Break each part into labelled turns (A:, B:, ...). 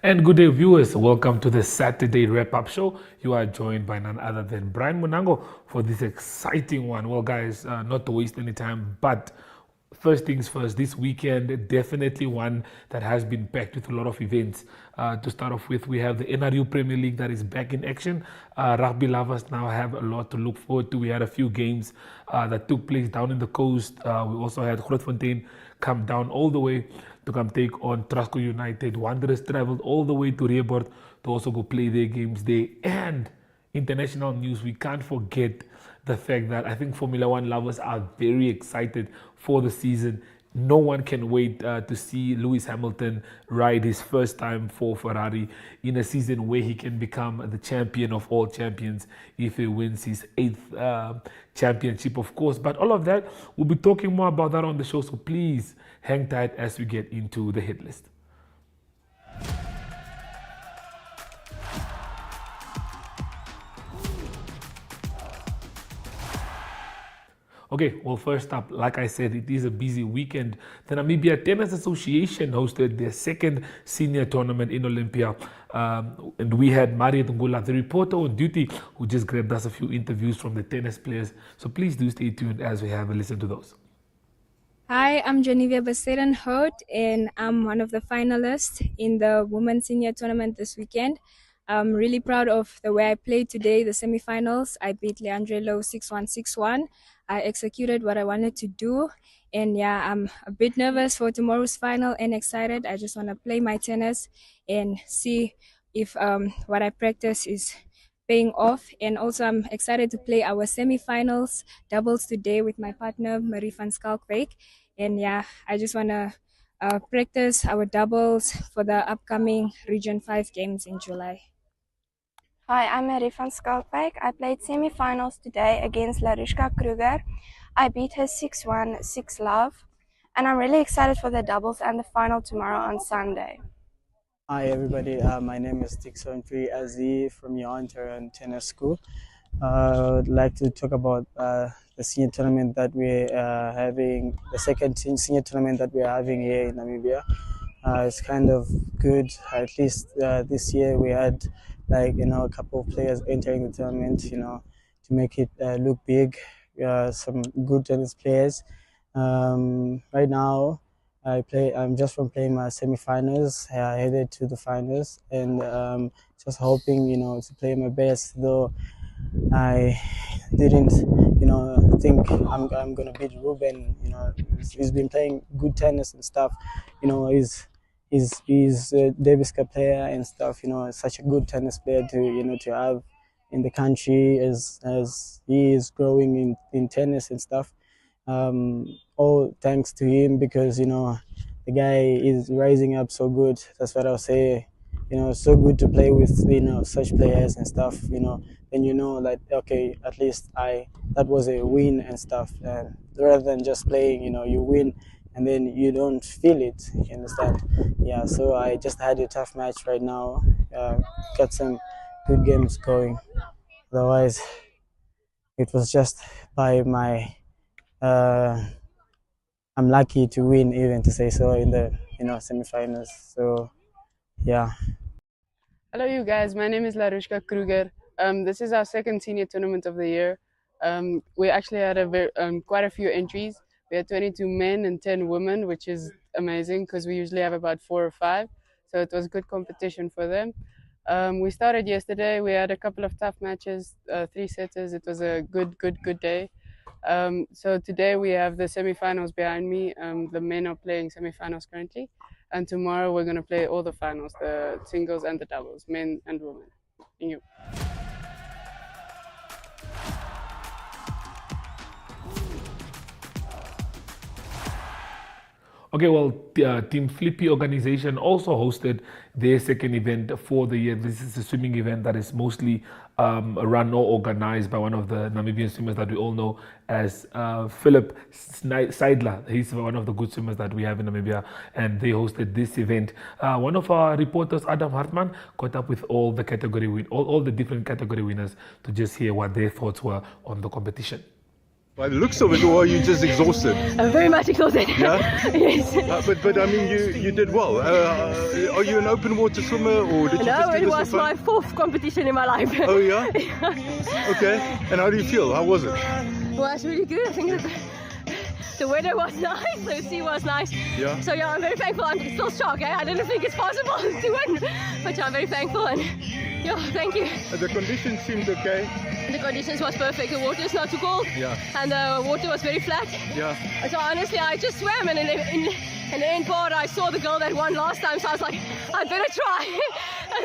A: And good day, viewers. Welcome to the Saturday wrap-up show. You are joined by none other than Brian Munango for this exciting one. Well, guys, not to waste any time, but first things first, this weekend, definitely one that has been packed with a lot of events. To start off with, we have the NRU Premier League that is back in action. Rugby lovers now have a lot to look forward to. We had a few games that took place down in the coast. We also had Grootfontein come down all the way to come take on Trasco United. Wanderers traveled all the way to Reebord to also go play their games there. And international news, we can't forget the fact that I think Formula One lovers are very excited for the season. No one can wait to see Lewis Hamilton ride his first time for Ferrari in a season where he can become the champion of all champions if he wins his 8th championship, of course. But all of that, we'll be talking more about that on the show, so please hang tight as we get into the hit list. Okay, well, first up, like I said, it is a busy weekend. The Namibia Tennis Association hosted their second senior tournament in Olympia. And we had Mariet Ngula, the reporter on duty, who just grabbed us a few interviews from the tennis players. So please do stay tuned as we have a listen to those.
B: Hi, I'm Genevieve Basedan-Hout, and I'm one of the finalists in the Women's Senior Tournament this weekend. I'm really proud of the way I played today, the semifinals. I beat Leandre Lowe 6-1, 6-1. I executed what I wanted to do. And yeah, I'm a bit nervous for tomorrow's final and excited. I just want to play my tennis and see if what I practice is paying off. And also I'm excited to play our semifinals doubles today with my partner, Marie van Skalkwyk. And yeah, I just want to practice our doubles for the upcoming Region 5 games in July.
C: Hi, I'm Marie van Skalkwyk. I played semi-finals today against Larushka Kruger. I beat her 6-1, 6-love, and I'm really excited for the doubles and the final tomorrow on Sunday.
D: Hi everybody, my name is Dixon Free Azi from Yarn Tennis School. I'd like to talk about the senior tournament that we're having, the second senior tournament that we're having here in Namibia. It's kind of good, at least this year we had a couple of players entering the tournament, to make it look big, some good tennis players. Right now, I'm just from playing my semi-finals, headed to the finals, and just hoping, to play my best. Though I didn't, think I'm gonna beat Ruben. He's been playing good tennis and stuff. He's a Davis Cup player and stuff. Such a good tennis player to have in the country as he is growing in tennis and stuff. All thanks to him, because the guy is rising up so good. That's what I'll say. So good to play with such players and stuff. Then okay, at least that was a win and stuff. Rather than just playing, you win and then you don't feel it. You understand? Yeah. So I just had a tough match right now. Got some good games going. Otherwise, it was just by my. I'm lucky to win, even to say so, in the semifinals. So yeah.
E: Hello, you guys. My name is Larushka Kruger. This is our second senior tournament of the year. We actually had quite a few entries. We had 22 men and 10 women, which is amazing because we usually have about 4 or 5. So it was good competition for them. We started yesterday. We had a couple of tough matches, 3-setters. It was a good day. So today we have the semifinals behind me. The men are playing semifinals currently. And tomorrow we're going to play all the finals, the singles and the doubles, men and women. Thank you.
A: Okay, well, Team Flippy organization also hosted their second event for the year. This is a swimming event that is mostly run or organized by one of the Namibian swimmers that we all know as Philip Seidler. He's one of the good swimmers that we have in Namibia, and they hosted this event. One of our reporters, Adam Hartman, caught up with all the all the different category winners to just hear what their thoughts were on the competition.
F: By the looks of it, or are you just exhausted?
G: I'm very much exhausted.
F: Yeah?
G: Yes.
F: But I mean, you did well. Are you an open water swimmer, or did you just
G: No,
F: do
G: it
F: this
G: was
F: for
G: my
F: fun?
G: 4th competition in my life.
F: Oh yeah? Okay. And how do you feel? How was it?
G: Well, it's really good. I think that the weather was nice, the sea was nice.
F: Yeah.
G: So yeah, I'm very thankful. I'm still shocked. I didn't think it's possible to win, but yeah, I'm very thankful and yeah, thank you.
F: The conditions seemed okay.
G: The conditions was perfect. The water is not too cold,
F: Yeah.
G: and the water was very flat.
F: Yeah.
G: So honestly, I just swam, and in the end part, I saw the girl that won last time, so I was like, I better try.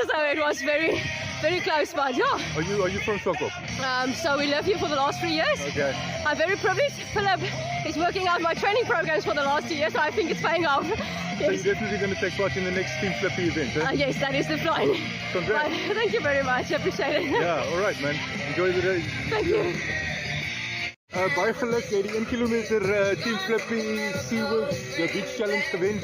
G: So it was very, very close, but yeah.
F: Are you from Stockholm?
G: So we live here for the last 3 years.
F: Okay.
G: I'm very privileged. Philip is working out my training programs for the last 2 years, so I think it's paying off.
F: So you're definitely going to take part in the next Team Flippy event, eh?
G: Yes, that is the plan.
F: Congrats.
G: Thank you very much. I appreciate it.
F: Yeah, all right, man. Enjoy the day.
G: Thank you.
F: Baie geluk, jy het die 1 kilometer Team Flippy SeaWorld the Beach Challenge gewen.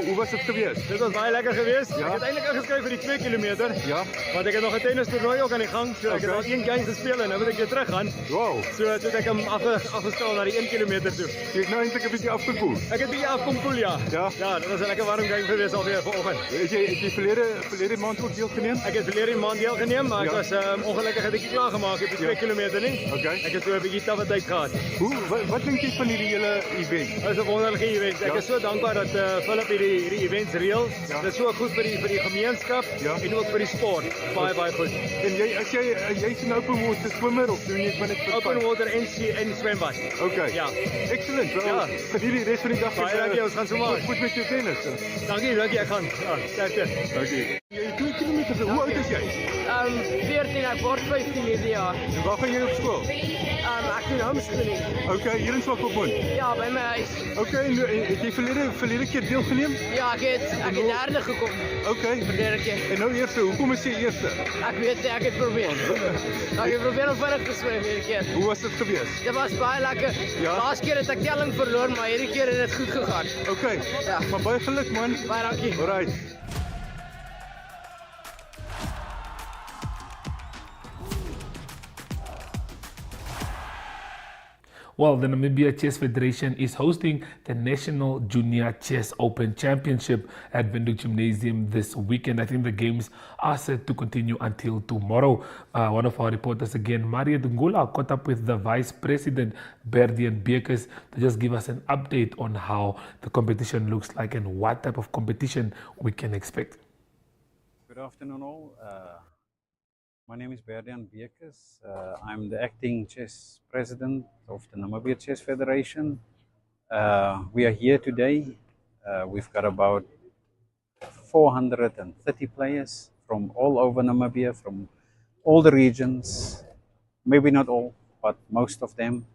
F: Hoe was het geweest?
H: Dit was baie lekker geweest.
F: Ja.
H: Ek het eintlik ingeskryf vir die 2 kilometer.
F: Ja.
H: Want ek het nog 'n tennistoernooi ook aan die gang. So ek het al 1 game gespeel en nou moet ek weer terug gaan.
F: Wow.
H: So toe het ek hom afgestel na die 1 kilometer toe.
F: Jy het nou eintlik 'n bietjie afgekoel.
H: Ek het bietjie afkom koel, ja.
F: Ja.
H: Ja, dit was 'n lekker warm game geweest alweer vanoggend.
F: Het jy verlede maand ook deelgeneem?
H: Ek het verlede maand deelgeneem, maar ek
F: Ja.
H: was ongelukkig 'n bietjie klaar gemaak op die 2 kilometer nie.
F: Okay.
H: Ek het so 'n bietjie tawwe tyd gehad.
F: Wat dink jy van hierdie hele event?
H: Dit is 'n wonderlike event. Ek
F: Ja.
H: is so dankbaar dat Philip hierdie events reël.
F: Ja.
H: Dit is so goed vir die gemeenskap
F: Ja.
H: en ook vir die sport. Baie goed.
F: En jy's 'n open water swimmer of doen jy dit net vir
H: Open
F: fun?
H: water en swembad.
F: Okay.
H: Ja.
F: Excellent. Well,
H: Ja.
F: Geniet die res van die dag.
H: Baie dankie, ons gaan so maak.
F: Goed met jou tennis.
H: Dankie, ek gaan. Ja, sterkte.
F: Dankie. Jy 2 kilometer. Hoe oud is jy?
G: 14, ek word 15 hierdie jaar.
F: En waar gaan jy op skool?
G: Ek doen homeschooling.
F: Okay, hier in Swakopmund.
G: Ja, by my huis.
F: Okay, en het jy verlede keer deelgeneem?
G: Ja, ek het derde gekom.
F: Okay.
G: Derde keer.
F: En nou eerste, hoekom is jy eerste?
G: Ek weet nie, ek het probeer. Ek het probeer om vinnig te swem hierdie keer.
F: Hoe was dit geweest?
G: Dit was baie lekker.
F: Ja?
G: Laas keer het ek telling verloor, maar hierdie keer het dit goed gegaan.
F: Okay.
G: Ja.
F: Maar baie geluk man.
G: Baie dankie.
F: Alright.
A: Well, the Namibia Chess Federation is hosting the National Junior Chess Open Championship at Windhoek Gymnasium this weekend. I think the games are set to continue until tomorrow. One of our reporters again, Maria Dungula, caught up with the Vice President, Berdian Bekes, to just give us an update on how the competition looks like and what type of competition we can expect.
I: Good afternoon all. My name is Berdian Bekes. I'm the acting chess president of the Namibia Chess Federation. We are here today. We've got about 430 players from all over Namibia, from all the regions, maybe not all, but most of them,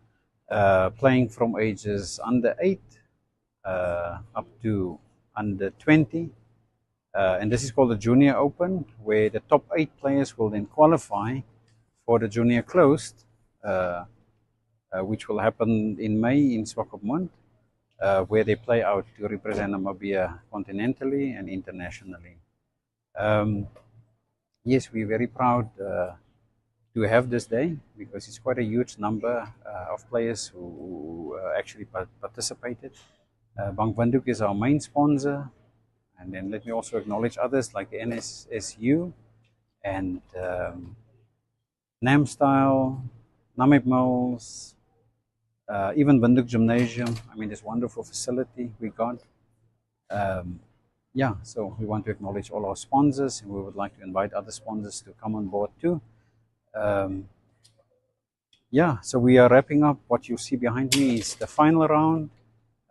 I: playing from ages under 8 up to under 20. And this is called the Junior Open, where the top 8 players will then qualify for the Junior Closed, which will happen in May in Swakopmund, where they play out to represent Namibia continentally and internationally. Yes, we're very proud to have this day because it's quite a huge number of players who actually participated. Bank Windhoek is our main sponsor. And then let me also acknowledge others like the NSSU and Namstyle, Namib Mills, even Windhoek Gymnasium. I mean, this wonderful facility we got. Yeah, so we want to acknowledge all our sponsors, and we would like to invite other sponsors to come on board too. Yeah, so we are wrapping up. What you see behind me is the final round.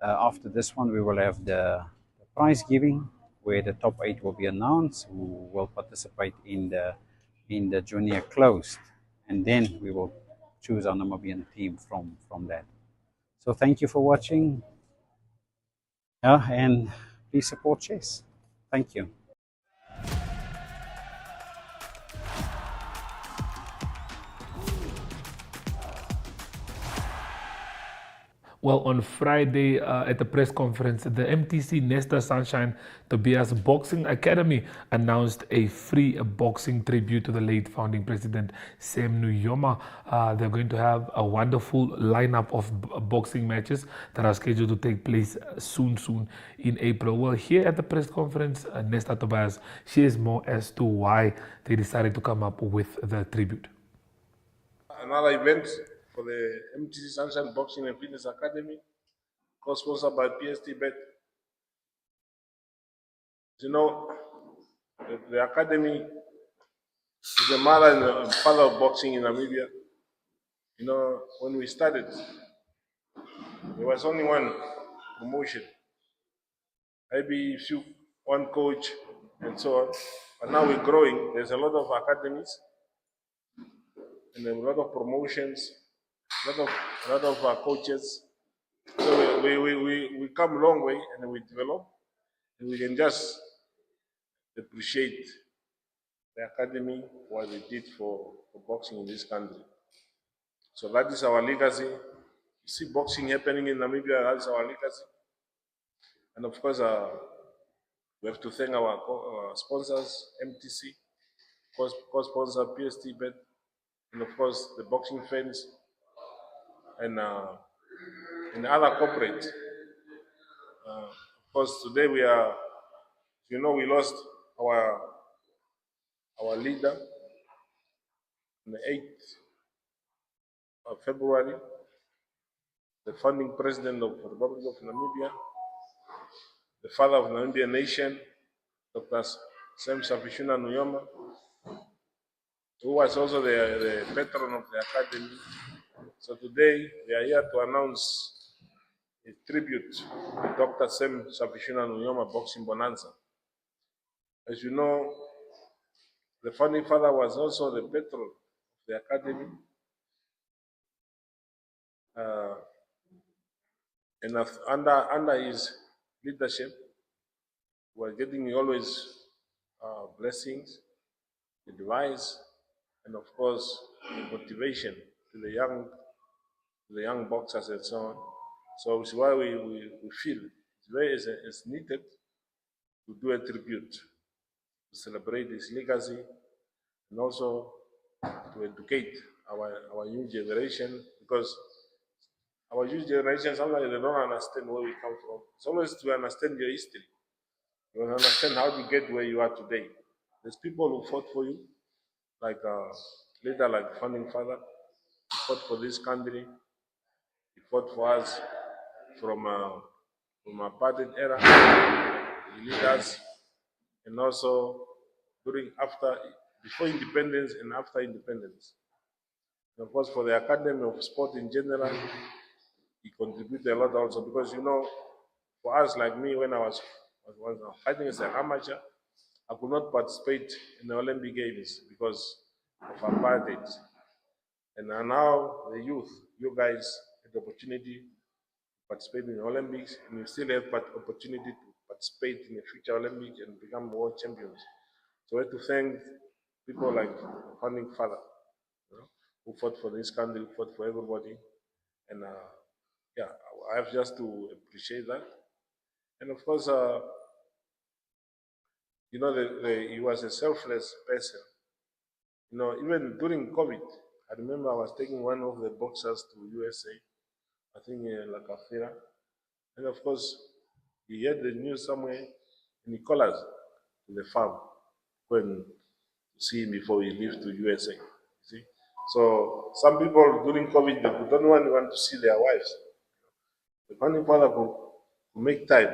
I: After this one, we will have the prize giving, where the top 8 will be announced who will participate in the Junior Closed, and then we will choose our Namibian team from that. So thank you for watching, and please support chess. Thank you.
A: Well, on Friday at the press conference, the MTC Nesta Sunshine Tobias Boxing Academy announced a free boxing tribute to the late founding president Sam Nujoma. They're going to have a wonderful lineup of boxing matches that are scheduled to take place soon in April. Well, here at the press conference, Nesta Tobias shares more as to why they decided to come up with the tribute.
J: Another event for the MTC Sunshine Boxing and Fitness Academy, co-sponsored by PST Bet. You know, the academy is the mother and the father of boxing in Namibia. You know, when we started, there was only one promotion, maybe one coach, and so on. But now we're growing. There's a lot of academies and a lot of promotions, a lot of coaches. So we come a long way and we develop, and we can just appreciate the academy what they did for boxing in this country. So that is our legacy. You see boxing happening in Namibia, that's our legacy. And of course, we have to thank our sponsors, MTC, co-sponsor PST Bet, and of course the boxing fans and other corporates. Of course, today we are, we lost our leader on the 8th of February, the founding president of the Republic of Namibia, the father of Namibian nation, Dr. Sam Safishuna Nujoma, who was also the patron of the academy. So today we are here to announce a tribute to Dr. Sam Safishuna Nujoma Boxing Bonanza. As you know, the founding father was also the patron of the academy. And under his leadership, we're getting always blessings, advice, and of course motivation to the young boxers and so on. So it's why we feel it's needed to do a tribute, to celebrate his legacy, and also to educate our new generation, because our youth generation, sometimes they don't understand where we come from. It's always to understand your history. You understand how to get where you are today. There's people who fought for you, like leader like founding father. He fought for this country. He fought for us from apartheid era. He lead us, and also before independence and after independence. And of course, for the Academy of Sport in general, he contributed a lot also, because for us, like me, when I was fighting as an amateur, I could not participate in the Olympic Games because of apartheid. And now the youth, you guys, had the opportunity to participate in the Olympics, and you still have opportunity to participate in the future Olympics and become world champions. So I have to thank people like founding father, who fought for this country, who fought for everybody, and I have just to appreciate that. And of course, he was a selfless person. Even during COVID, I remember I was taking one of the boxers to USA, I think La Cafera, and of course, he heard the news somewhere, and he called us to the farm when to see him before he left to USA. You see, so some people during COVID they don't want to see their wives. The founding father could make time,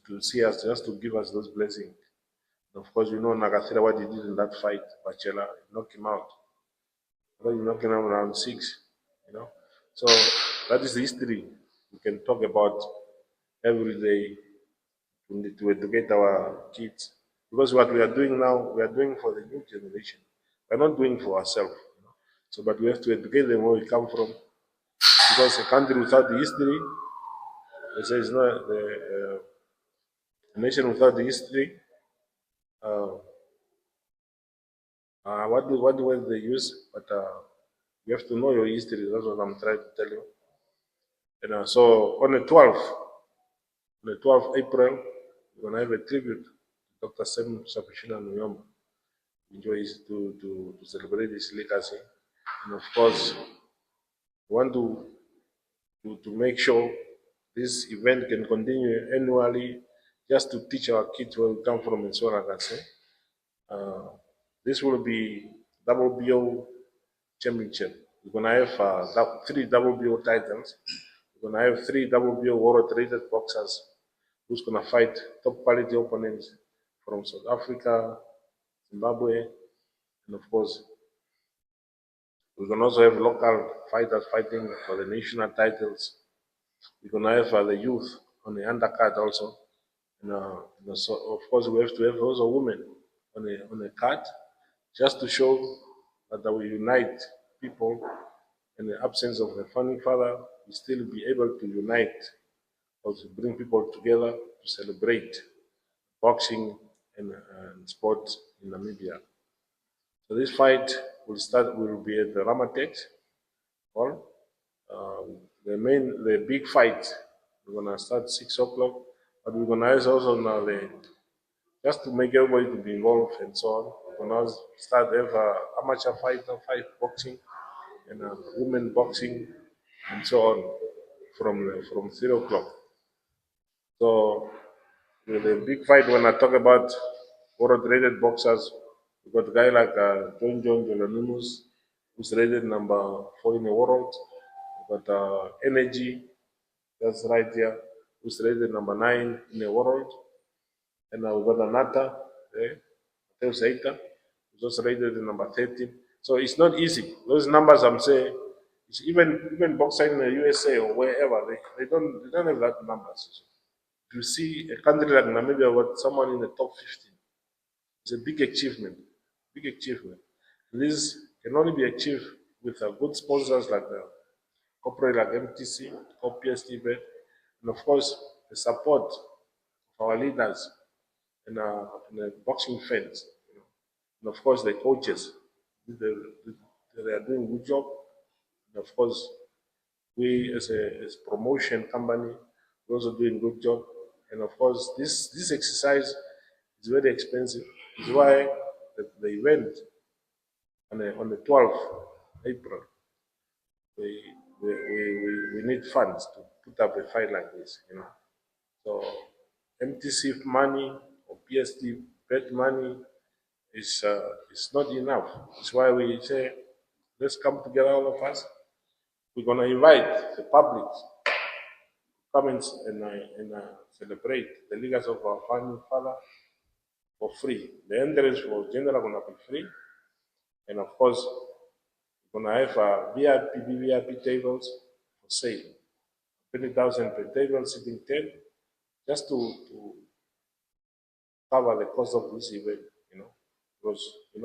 J: to see us, just to give us those blessings. Of course, Nagathira, what he did in that fight, Bachela, knocked him out. He knocked him out around 6, So that is the history we can talk about every day to educate our kids. Because what we are doing now, we are doing for the new generation. We're not doing for ourselves. So, but we have to educate them where we come from. Because a country without the history, they say it's not a nation without the history. What word they use? But you have to know your history. That's what I'm trying to tell you. And so on the 12th April, we're going to have a tribute to Dr. Sam Sapishina Nuyoma. Enjoys to celebrate his legacy. And of course, we want to make sure this event can continue annually just to teach our kids where we come from and so on, like I say. This will be WBO championship. We're going to have 3 WBO titles. We're going to have 3 WBO world rated boxers who's going to fight top quality opponents from South Africa, Zimbabwe, and of course, we can also have local fighters fighting for the national titles. We're going to have the youth on the undercard also. And so of course, we have to have also women on the card just to show that we unite people. In the absence of the founding father, we still be able to unite or to bring people together to celebrate boxing and sports in Namibia. So this fight will be at the Ramatex Hall. The big fight, we're gonna start 6 o'clock, but we're gonna also now just to make everybody to be involved and so on. We're gonna start have amateur fight boxing and women boxing and so on from 3 o'clock. So with the big fight, when I talk about world rated boxers, we've got a guy like John Jolonimus, who's rated number 4 in the world. We've got Energy, that's right here, who's rated number 9 in the world. And we've got Anata, Mateo Seita, who's also rated number 13. So it's not easy. Those numbers I'm saying, it's even boxing in the USA or wherever, they don't have that numbers. If you see a country like Namibia with someone in the top 15, it's a big achievement. Big achievement. This can only be achieved with good sponsors like the corporate like MTC, or PST Bet, and of course the support of our leaders and the boxing fans, and of course the coaches. They are doing a good job. And of course, we as a promotion company, we're also doing a good job. And of course, this exercise is very expensive. It's why the event on the 12th April, we need funds to put up a fight like this, So MTC money or PST bet money is not enough. That's why we say, let's come together, all of us. We're gonna invite the public to come and celebrate the legacy of our founding father for free. The entrance for general gonna be free, and of course, we're gonna have VIP tables for sale. 20,000 per table, sitting 10, just to cover the cost of this event, Because an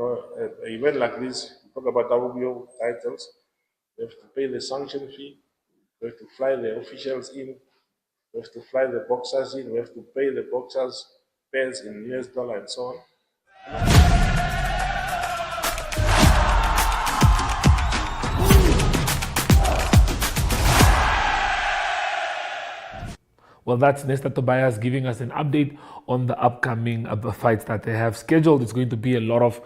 J: event like this, we talk about WBO titles, we have to pay the sanction fee, we have to fly the officials in, we have to fly the boxers in, we have to pay the boxers pence in US dollar and so on.
A: Well, that's Nesta Tobias giving us an update on the upcoming fights that they have scheduled. It's going to be a lot of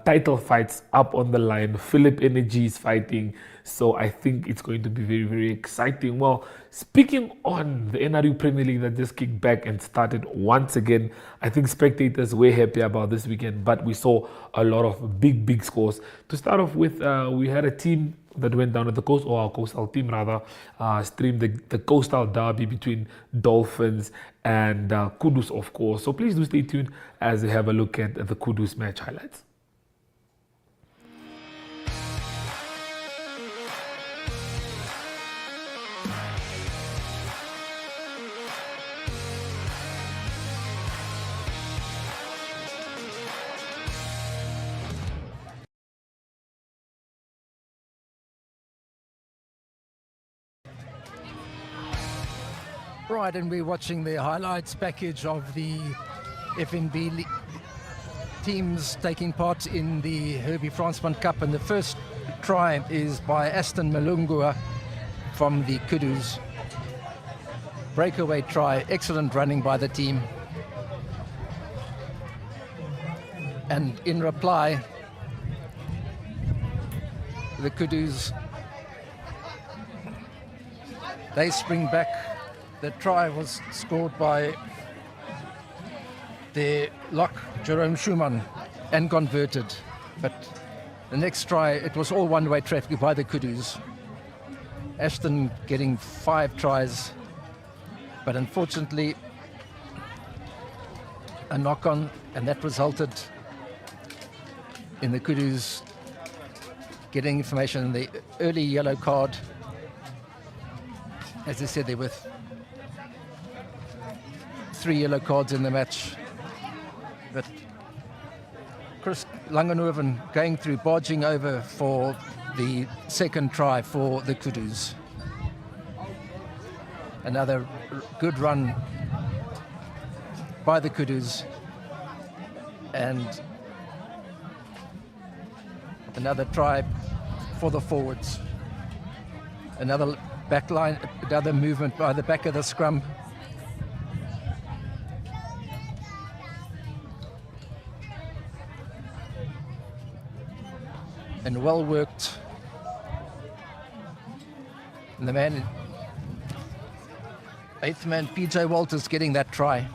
A: title fights up on the line. Philip Energy is fighting, so I think it's going to be very, very exciting. Well, speaking on the NRU Premier League that just kicked back and started once again, I think spectators were happy about this weekend, but we saw a lot of big scores. To start off with, we had a team that went down at the coast, or our coastal team rather, streamed the coastal derby between Dolphins and Kudus, of course. So please do stay tuned as we have a look at the Kudus match highlights.
K: Right, and we're watching the highlights package of the FNB teams taking part in the Herbie Fransman Cup, and the first try is by Aston Malungua from the Kudus breakaway try, excellent running by the team. And in reply, the Kudus, they spring back. The try was scored by their lock, Jerome Schumann, and converted. But the next try, it was all one-way traffic by the Kudus. Ashton getting 5 tries, but unfortunately a knock-on, and that resulted in the Kudus getting information in the early yellow card. As I said, there were 3 yellow cards in the match. But Chris Langenhoven going through, barging over for the second try for the Kudus. Another good run by the Kudus, and another try for the forwards. Another back line, another movement by the back of the scrum. And well worked. And the man, 8th man, PJ Walters, getting that try.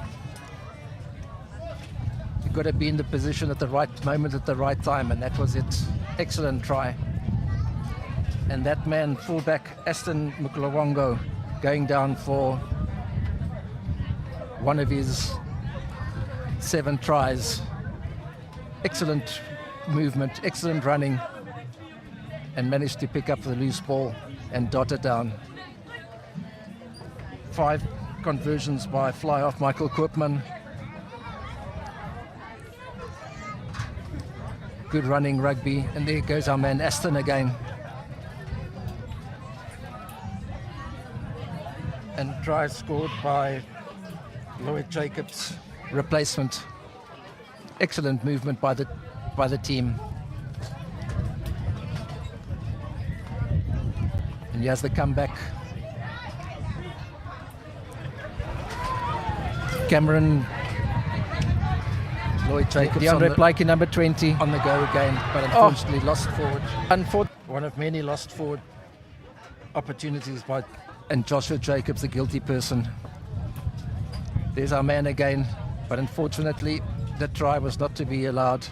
K: You've got to be in the position at the right moment at the right time, and that was it. Excellent try. And that man, fullback Aston Muklawongo, going down for one of his 7 tries. Excellent movement, excellent running, and managed to pick up the loose ball and dot it down. 5 conversions by fly-off Michael Koopman. Good running rugby, and there goes our man Aston again. And try scored by Lloyd Jacobs, replacement. Excellent movement by the team. And here's the comeback. Cameron, Lloyd Jacobs, DeAndre Blakey, number 20, on the go again, but unfortunately lost forward. One of many lost forward opportunities by, and Joshua Jacobs, the guilty person. There's our man again, but unfortunately the try was not to be allowed.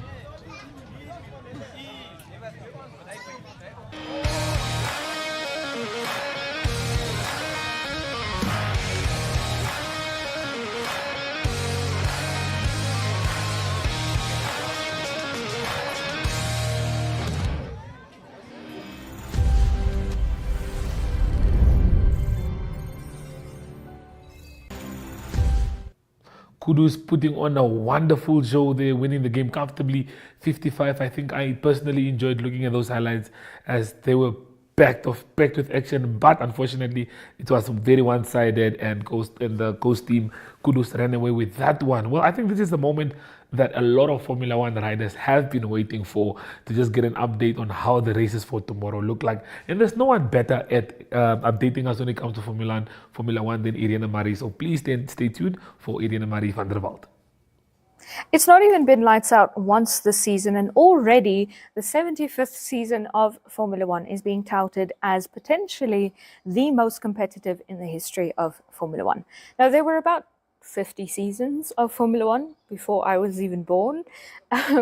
A: Kudus putting on a wonderful show there, winning the game comfortably, 55. I think I personally enjoyed looking at those highlights as they were packed with action, but unfortunately it was very one-sided, and the Coast team, Kudus, ran away with that one. Well, I think this is the moment that a lot of Formula One riders have been waiting for, to just get an update on how the races for tomorrow look like. And there's no one better at updating us when it comes to Formula One than Irene Marie. So please stay tuned for Irene Marie van der Walt.
L: It's not even been lights out once this season, and already the 75th season of Formula One is being touted as potentially the most competitive in the history of Formula One. Now, there were about 50 seasons of Formula One before I was even born,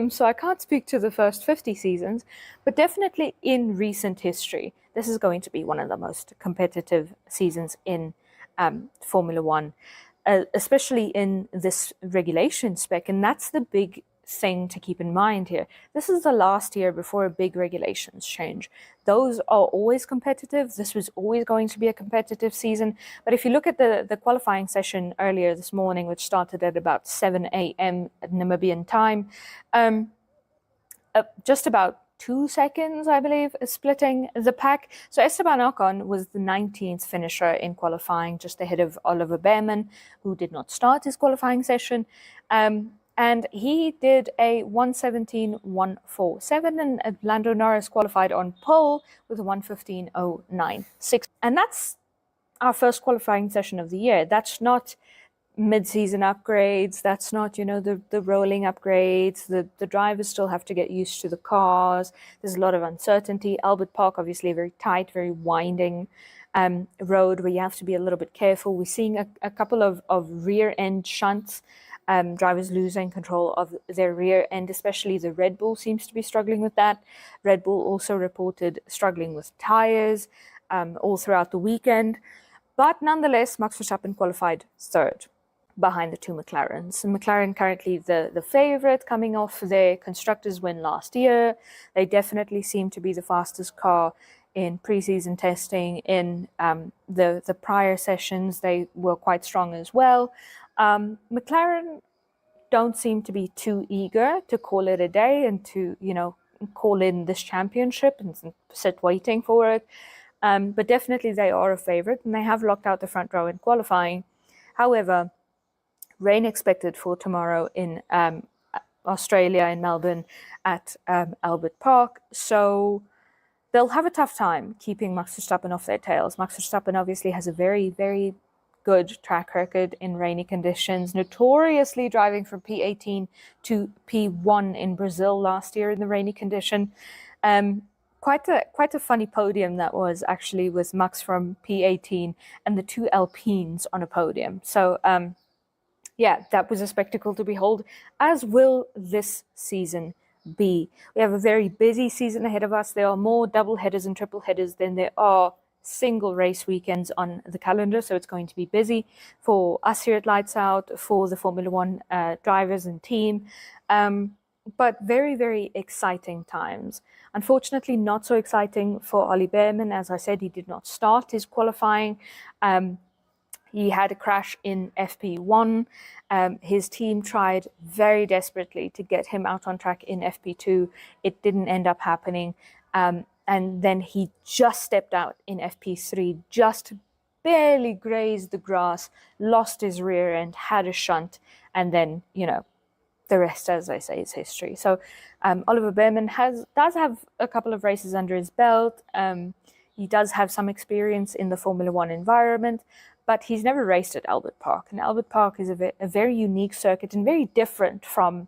L: so I can't speak to the first 50 seasons, but definitely in recent history, this is going to be one of the most competitive seasons in Formula One. Especially in this regulation spec, and that's the big thing to keep in mind here. This is the last year before a big regulations change. Those are always competitive. This was always going to be a competitive season. But if you look at the qualifying session earlier this morning, which started at about 7 a.m. at Namibian time, just about 2 seconds, I believe, is splitting the pack. So Esteban Ocon was the 19th finisher in qualifying, just ahead of Oliver Behrman, who did not start his qualifying session. And he did a 1:17.147, and Lando Norris qualified on pole with a 1:15.096. And that's our first qualifying session of the year. That's not mid-season upgrades. That's not, you know, the rolling upgrades. The drivers still have to get used to the cars. There's a lot of uncertainty. Albert Park, obviously, a very tight, very winding road where you have to be a little bit careful. We're seeing a couple of rear end shunts, drivers losing control of their rear end, especially the Red Bull seems to be struggling with that. Red Bull also reported struggling with tires all throughout the weekend. But nonetheless, Max Verstappen qualified third behind the two McLarens. And McLaren currently the favorite, coming off their constructors win last year. They definitely seem to be the fastest car in preseason testing. In the prior sessions, they were quite strong as well. McLaren don't seem to be too eager to call it a day and to, you know, call in this championship and sit waiting for it. But definitely they are a favorite, and they have locked out the front row in qualifying. However, rain expected for tomorrow in Australia, in Melbourne, at Albert Park. So they'll have a tough time keeping Max Verstappen off their tails. Max Verstappen obviously has a very, very good track record in rainy conditions, notoriously driving from P18 to P1 in Brazil last year in the rainy condition. Quite a funny podium that was, actually, with Max from P18 and the two Alpines on a podium. So yeah, that was a spectacle to behold, as will this season be. We have a very busy season ahead of us. There are more double headers and triple headers than there are single race weekends on the calendar, so it's going to be busy for us here at Lights Out, for the Formula One drivers and team. But very, very exciting times. Unfortunately, not so exciting for Ollie Behrman. As I said, he did not start his qualifying. He had a crash in FP1. His team tried very desperately to get him out on track in FP2. It didn't end up happening. And then he just stepped out in FP3, just barely grazed the grass, lost his rear end, had a shunt, and then, you know, the rest, as I say, is history. So Oliver Behrman does have a couple of races under his belt. He does have some experience in the Formula One environment, but he's never raced at Albert Park. And Albert Park is a very unique circuit and very different from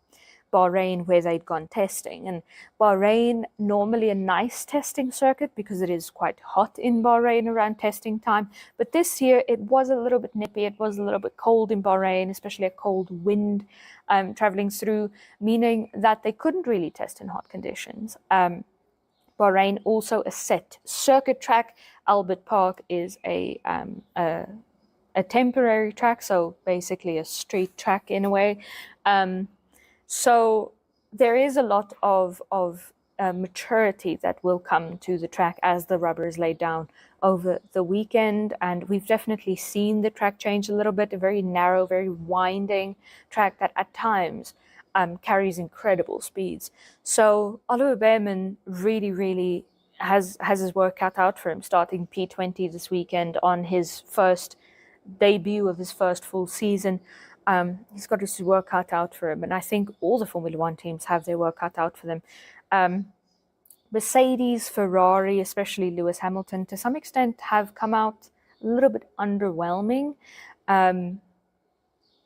L: Bahrain, where they'd gone testing. And Bahrain, normally a nice testing circuit because it is quite hot in Bahrain around testing time. But this year it was a little bit nippy. It was a little bit cold in Bahrain, especially a cold wind traveling through, meaning that they couldn't really test in hot conditions. Bahrain also a set circuit track. Albert Park is a temporary track, so basically a street track in a way. So there is a lot of maturity that will come to the track as the rubber is laid down over the weekend. And we've definitely seen the track change a little bit, a very narrow, very winding track that at times carries incredible speeds. So Oliver Behrman really, really has his work cut out for him, starting P20 this weekend on his first debut of his first full season. He's got his work cut out for him, and I think all the Formula One teams have their work cut out for them. Mercedes, Ferrari, especially Lewis Hamilton, to some extent have come out a little bit underwhelming,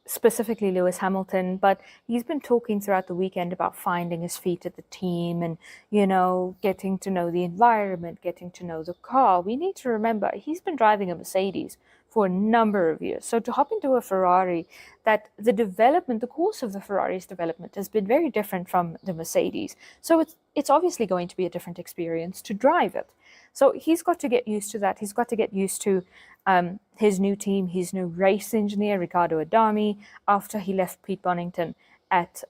L: specifically Lewis Hamilton, but he's been talking throughout the weekend about finding his feet at the team and, you know, getting to know the environment, getting to know the car. We need to remember he's been driving a Mercedes for a number of years. So to hop into a Ferrari, that the course of the Ferrari's development has been very different from the Mercedes. So it's obviously going to be a different experience to drive it. So he's got to get used to that. He's got to get used to his new team, his new race engineer, Ricardo Adami, after he left Pete Bonington at